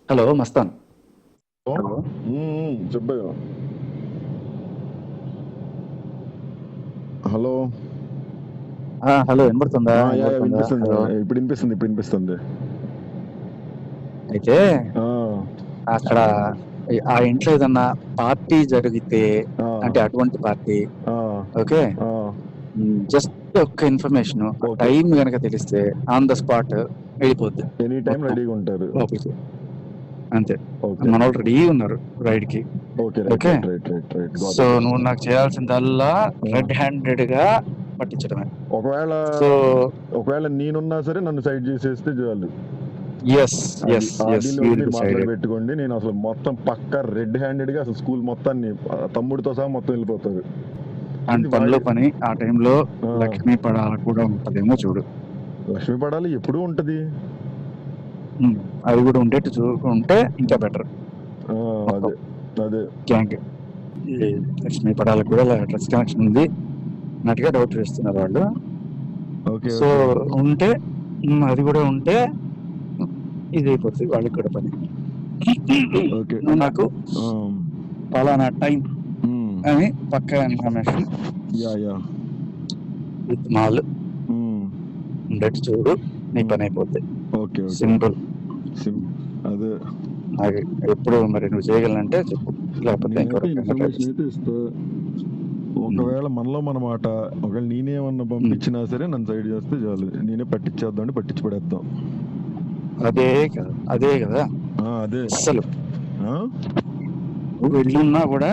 Hello Mastan. Hello. చెప్పయ్యా. Hello. Hello వినబడుతుందా? వినిపిస్తుంది. హలో. ఇప్పుడు వినిపిస్తుంది. అయితే ఆ, అక్కడ ఆ ఇంట్లో ఏదన్నా పార్టీ జరిగితే, ఆ, అంటే అటువంటి పార్టీ, ఆ, ఓకే, ఆ. జస్ట్ ఒక్క ఇన్ఫర్మేషన్ ఓకే. టైం గనక తెలిస్తే ఆన్ ద స్పాట్ వెళ్ళిపోద్ది ఎనీ టైం మొత్తం రెడీగా ఉంటారు. లోపలికి. అంతే. ఓకే. మన వాళ్ళు రెడీ ఉన్నారు రైడ్ కి. Okay. Right okay. Right right right right got so it. నువ్వు నాకు చేయాల్సిందల్లా రెడ్ హ్యాండెడ్ గా పట్టించడమే. ఒకవేళ సో ఒకవేళ నేనున్నా సరే నన్ను సైడ్ చేసేస్తే చాలు. ఎస్ అది ఎస్ ఆ ఎస్ డీల్ యూ ఒకటి విల్ మీరు మాట్లాడి డిసైడెడ్. పెట్టుకోండి. నేను అసలు మొత్తం పక్క రెడ్ హ్యాండెడ్ గా అసలు స్కూల్ మొత్తాన్ని తమ్ముడితో సహా మొత్తం వెళ్ళిపోతారు. అండ్ ఇది పనిలో వాడి పని ఆ టైంలో ఆ, లక్ష్మీ పడాల కూడా ఉంటదేమో చూడు. లక్ష్మీ పడాలి ఎప్పుడూ ఉంటది. అది కూడా ఉండేట్టు ఉంటే ఇంకా బెటర్. ఆ, మొత్తం అదే అదే గ్యాంగ్ ఈ లక్ష్మీ పడాలకు కూడా డ్రగ్స్ కనెక్షన్ ఉంది అన్నట్టుగా డౌట్ వేస్తున్నారు వాళ్ళు. ఓకే. So okay. ఉంటే అది కూడా ఉంటే ఇది అయిపోతుంది వాళ్ళకి కూడా పని. ఓకే. నువ్వు నాకు ఆమ్, పలానా టైం మ్, అని పక్కా ఇన్ఫర్మేషన్ యా విత్ మాల్ మ్, ఉండేట్టు చూడు, నీ మ్. పని అయిపోద్ది. ఓకే. ఓకే. సింపుల్. అదే అది ఎప్పుడు మరి నువ్వు చేయగలనంటే చెప్పు, లేకపోతే నేనైతే ఇంకెవరికైనా ట్రై ఇన్ఫర్మేషన్ చేస్తా. అయితే ఇస్తా. ఒకవేళ మనలో మన మాట ఒకవేళ నేనేమన్నా పంపించినా సరే నన్ను సైడ్ చేస్తే చాలు. నేనే పట్టించేద్దాం, పట్టించి పడేద్దాం. అదే కదా అదే కదా అదే. అస్సలు ఆ? నువ్వు వెళ్ళున్నా కూడా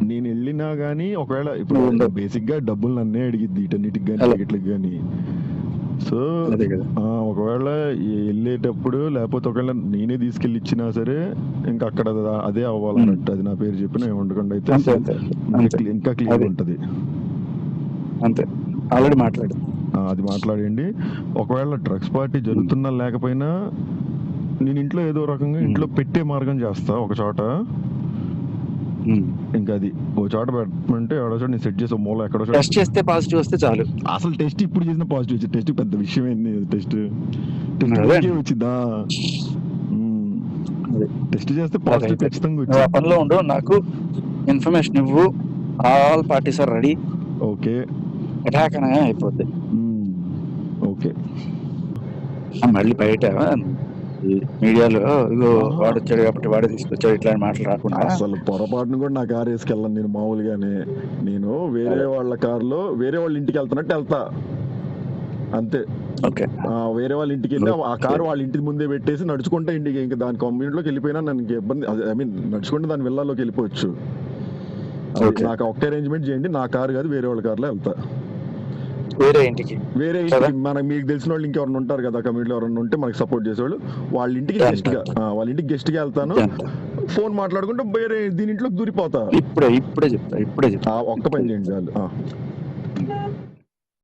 నేను వెళ్ళినా గానీ ఒకవేళ ఇప్పుడు నువ్వు ఉండవు. బేసిక్ గా డబ్బులు నన్నే అడిగిద్ది ఇటన్నిటికి కానీ హలో. టికెట్లకి కానీ. సో అదే కదా. ఒకవేళ వెళ్ళేటప్పుడు లేకపోతే ఒకవేళ నేనే తీసుకెళ్ళి ఇచ్చినా సరే ఇంకా అక్కడ అదే అవ్వాలన్నట్టు. అది నా పేరు చెప్పిన ఉండకుండా అయితే అంతే అంతే అంతే ఇంకా క్లియర్ అది ఉంటది. అంతే. ఆల్రెడీ మాట్లాడు. అది మాట్లాడండి. ఒకవేళ డ్రగ్స్ పార్టీ జరుగుతున్నా లేకపోయినా నేను ఇంట్లో ఏదో రకంగా ఇంట్లో పెట్టే మార్గం చేస్తా ఒక చోట. ఇంకా అది ఓ చోట పెట్టమంటే ఎవడో చోట నేను సెట్ చేసి మూల ఎక్కడో చోట. టెస్ట్ చేస్తే పాజిటివ్ వస్తే చాలు. అసలు టెస్ట్ ఇప్పుడు చేసిన పాజిటివ్ వచ్చింది. టెస్ట్ పెద్ద విషయం ఏంది? టెస్ట్ అదే. వచ్చిందా? టెస్ట్ చేస్తే పాజిటివ్ అదైతే ఖచ్చితంగా నువ్వు ఆ వచ్చింది. పనిలో ఉండు, నాకు ఇన్ఫర్మేషన్ ఇవ్వు. All parties are ready. Okay. Attack అనగా అయిపోద్ది. ఓకే. మళ్ళీ బయట మీడియాలో ఇగో వాడు వచ్చాడు కాబట్టి వాడే తీసుకొచ్చాడు ఇట్లాంటి మాటలు రాకుండా. అసలు పొరపాటును కూడా నా కారు వేసుకెళ్ళను నేను మామూలుగానే. నేను వేరే వాళ్ళ కారులో వేరే వాళ్ళ ఇంటికి వెళ్తున్నట్టు వెళ్తా అంతే. ఓకే. వేరే వాళ్ళ ఇంటికి వెళ్ళి ఆ కారు వాళ్ళ ఇంటి ముందే పెట్టేసి నడుచుకుంటే ఇంటికి ఇంకా దాని కమ్యూనిటీలోకి వెళ్ళిపోయినా నన్ను ఇబ్బంది. ఐ మీన్ నడుచుకుంటే దాని విల్లాలోకి వెళ్ళిపోవచ్చు. నాకు ఒకటే అరేంజ్మెంట్ చేయండి. నా కారు కాదు, వేరే వాళ్ళ కారులో వెళ్తా. వేరే ఇంటికి మీకు తెలిసిన వాళ్ళు ఇంకెవరైనా ఉంటారు కదా కమ్యూనిటీలో, ఎవరైనా ఉంటే మనకి సపోర్ట్ చేసేవాళ్ళు. వాళ్ళ ఇంటికి గెస్ట్ గా వెళ్తాను. ఫోన్ మాట్లాడుకుంటే వేరే దీని ఇంట్లోకి దూరిపోతా. ఇప్పుడే చెప్తా ఒక్క పని చేయండి చాలు.